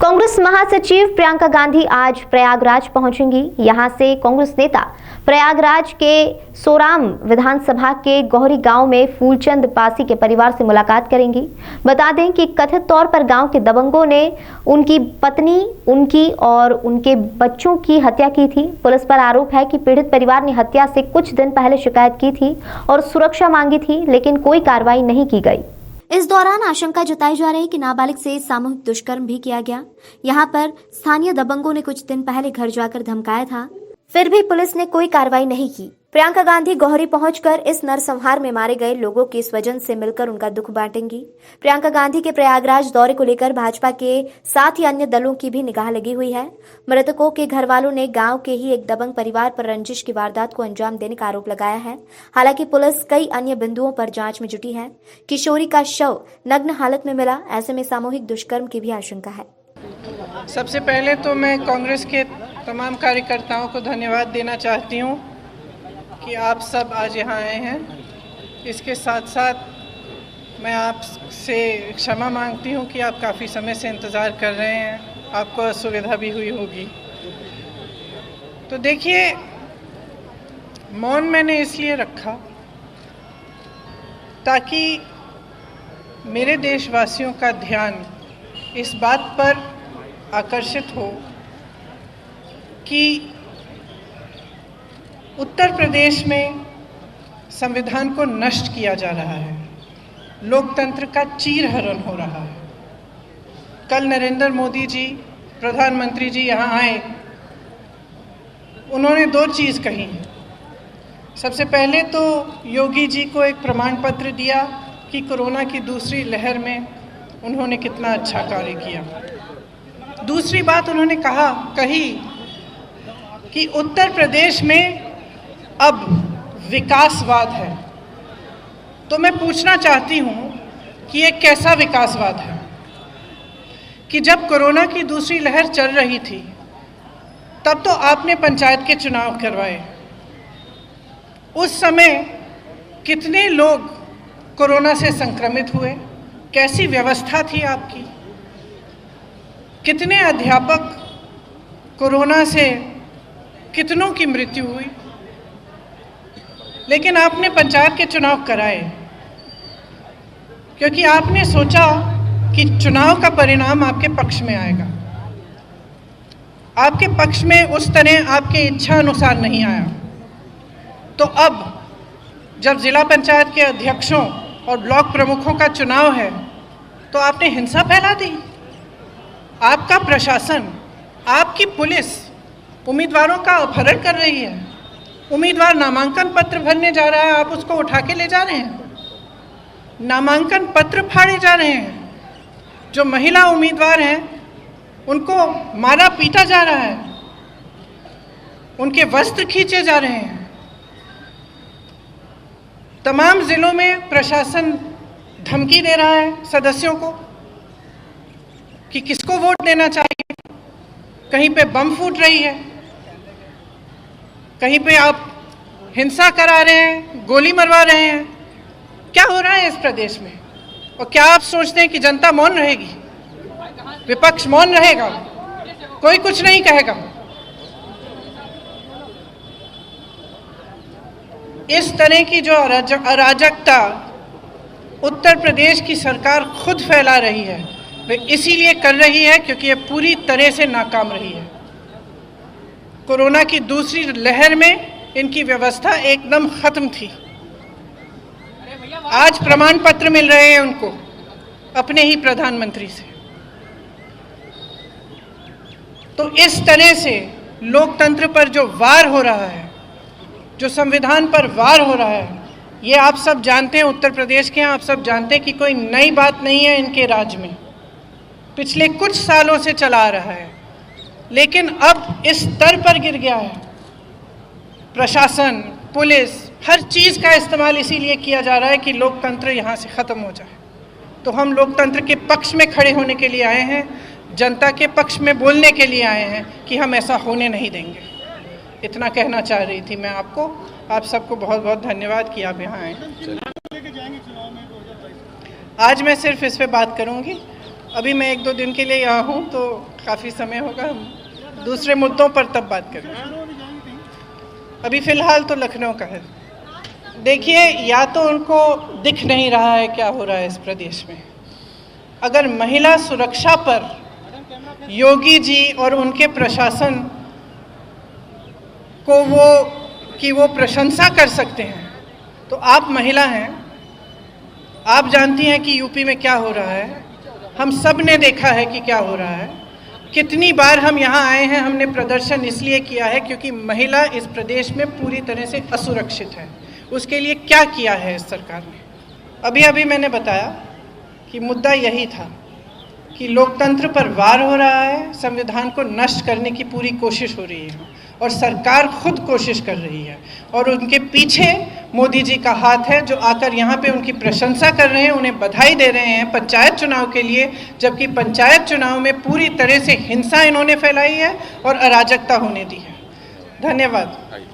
कांग्रेस महासचिव प्रियंका गांधी आज प्रयागराज पहुंचेंगी। यहां से कांग्रेस नेता प्रयागराज के सोराम विधानसभा के गौहरी गांव में फूलचंद पासी के परिवार से मुलाकात करेंगी। बता दें कि कथित तौर पर गांव के दबंगों ने उनकी पत्नी, उनकी और उनके बच्चों की हत्या की थी। पुलिस पर आरोप है कि पीड़ित परिवार ने हत्या से कुछ दिन पहले शिकायत की थी और सुरक्षा मांगी थी, लेकिन कोई कार्रवाई नहीं की गई। इस दौरान आशंका जताई जा रही है कि नाबालिग से सामूहिक दुष्कर्म भी किया गया। यहां पर स्थानीय दबंगों ने कुछ दिन पहले घर जाकर धमकाया था, फिर भी पुलिस ने कोई कार्रवाई नहीं की। प्रियंका गांधी गौहरी पहुंचकर इस नरसंहार में मारे गए लोगों के स्वजन से मिलकर उनका दुख बांटेंगी। प्रियंका गांधी के प्रयागराज दौरे को लेकर भाजपा के साथ ही अन्य दलों की भी निगाह लगी हुई है। मृतकों के घर वालों ने गांव के ही एक दबंग परिवार पर रंजिश की वारदात को अंजाम देने का आरोप लगाया है। हालांकि पुलिस कई अन्य बिंदुओं पर जांच में जुटी है। किशोरी का शव नग्न हालत में मिला, ऐसे में सामूहिक दुष्कर्म की भी आशंका है। सबसे पहले तो मैं कांग्रेस के तमाम कार्यकर्ताओं को धन्यवाद देना चाहती हूँ कि आप सब आज यहाँ आए हैं। इसके साथ साथ मैं आपसे क्षमा मांगती हूँ कि आप काफ़ी समय से इंतज़ार कर रहे हैं, आपको असुविधा भी हुई होगी। तो देखिए, मौन मैंने इसलिए रखा ताकि मेरे देशवासियों का ध्यान इस बात पर आकर्षित हो कि उत्तर प्रदेश में संविधान को नष्ट किया जा रहा है, लोकतंत्र का चीरहरण हो रहा है। कल नरेंद्र मोदी जी, प्रधानमंत्री जी यहाँ आए, उन्होंने दो चीज़ कही। सबसे पहले तो योगी जी को एक प्रमाण पत्र दिया कि कोरोना की दूसरी लहर में उन्होंने कितना अच्छा कार्य किया। दूसरी बात उन्होंने कही कि उत्तर प्रदेश में अब विकासवाद है। तो मैं पूछना चाहती हूँ कि ये कैसा विकासवाद है कि जब कोरोना की दूसरी लहर चल रही थी तब तो आपने पंचायत के चुनाव करवाए। उस समय कितने लोग कोरोना से संक्रमित हुए, कैसी व्यवस्था थी आपकी, कितने अध्यापक कोरोना से कितनों की मृत्यु हुई। लेकिन आपने पंचायत के चुनाव कराए क्योंकि आपने सोचा कि चुनाव का परिणाम आपके पक्ष में आएगा। आपके पक्ष में उस तरह आपके इच्छा अनुसार नहीं आया। तो अब जब जिला पंचायत के अध्यक्षों और ब्लॉक प्रमुखों का चुनाव है तो आपने हिंसा फैला दी। आपका प्रशासन, आपकी पुलिस उम्मीदवारों का अपहरण कर रही है। उम्मीदवार नामांकन पत्र भरने जा रहा है, आप उसको उठा के ले जा रहे हैं। नामांकन पत्र फाड़े जा रहे हैं। जो महिला उम्मीदवार हैं उनको मारा पीटा जा रहा है, उनके वस्त्र खींचे जा रहे हैं। तमाम जिलों में प्रशासन धमकी दे रहा है सदस्यों को कि किसको वोट देना चाहिए। कहीं पे बम फूट रही है, कहीं पे आप हिंसा करा रहे हैं, गोली मरवा रहे हैं। क्या हो रहा है इस प्रदेश में? और क्या आप सोचते हैं कि जनता मौन रहेगी, विपक्ष मौन रहेगा, कोई कुछ नहीं कहेगा? इस तरह की जो अराजकता उत्तर प्रदेश की सरकार खुद फैला रही है, वे इसीलिए कर रही है क्योंकि ये पूरी तरह से नाकाम रही है। कोरोना की दूसरी लहर में इनकी व्यवस्था एकदम खत्म थी। आज प्रमाण पत्र मिल रहे हैं उनको अपने ही प्रधानमंत्री से। तो इस तरह से लोकतंत्र पर जो वार हो रहा है, जो संविधान पर वार हो रहा है, ये आप सब जानते हैं। उत्तर प्रदेश के आप सब जानते हैं कि कोई नई बात नहीं है इनके राज्य में, पिछले कुछ सालों से चला आ रहा है। लेकिन अब इस स्तर पर गिर गया है। प्रशासन, पुलिस, हर चीज़ का इस्तेमाल इसीलिए किया जा रहा है कि लोकतंत्र यहाँ से ख़त्म हो जाए। तो हम लोकतंत्र के पक्ष में खड़े होने के लिए आए हैं, जनता के पक्ष में बोलने के लिए आए हैं कि हम ऐसा होने नहीं देंगे। इतना कहना चाह रही थी मैं आपको। आप सबको बहुत बहुत धन्यवाद कि आप यहाँ आए। आज मैं सिर्फ इस पे बात करूँगी अभी मैं 1-2 दिन के लिए यहाँ हूँ तो काफ़ी समय होगा, हम दूसरे मुद्दों पर तब बात करेंगे। अभी फ़िलहाल तो लखनऊ का है। देखिए, या तो उनको दिख नहीं रहा है क्या हो रहा है इस प्रदेश में। अगर महिला सुरक्षा पर योगी जी और उनके प्रशासन को वो प्रशंसा कर सकते हैं, तो आप महिला हैं, आप जानती हैं कि यूपी में क्या हो रहा है। हम सब ने देखा है कि क्या हो रहा है। कितनी बार हम यहाँ आए हैं, हमने प्रदर्शन इसलिए किया है क्योंकि महिला इस प्रदेश में पूरी तरह से असुरक्षित है। उसके लिए क्या किया है इस सरकार ने? अभी मैंने बताया कि मुद्दा यही था कि लोकतंत्र पर वार हो रहा है, संविधान को नष्ट करने की पूरी कोशिश हो रही है और सरकार खुद कोशिश कर रही है और उनके पीछे मोदी जी का हाथ है, जो आकर यहाँ पे उनकी प्रशंसा कर रहे हैं, उन्हें बधाई दे रहे हैं पंचायत चुनाव के लिए, जबकि पंचायत चुनाव में पूरी तरह से हिंसा इन्होंने फैलाई है और अराजकता होने दी है। धन्यवाद।